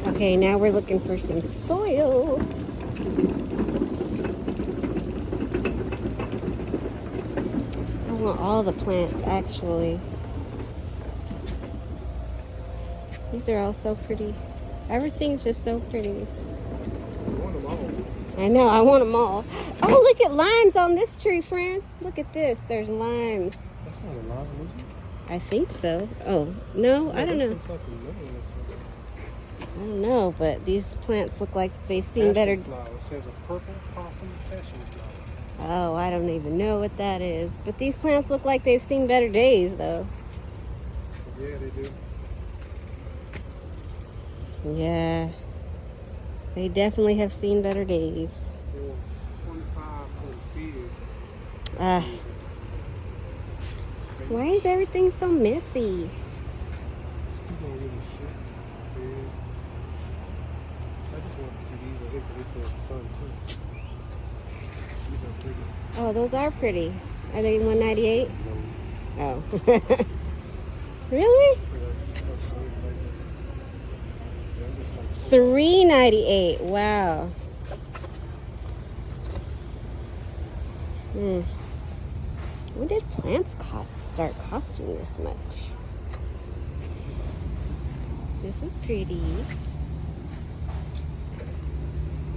Okay, now we're looking for some soil. I want all the plants, actually. These are all so pretty. Everything's just so pretty. I know, I want them all. Oh, look at limes on this tree, friend. Look at this. There's limes. That's not a lime, is it? I think so. Oh, no, I don't know. I don't know, but these plants look like they've seen better. Flower. It says a purple possum passion flower. Oh, I don't even know what that is. But these plants look like they've seen better days, though. Yeah, they do. Yeah. They definitely have seen better days. They were 25 for the field. Why is everything so messy? Oh, those are pretty. Are they 198? Oh. Really? $3.98. Wow. When did plants start costing this much? This is pretty.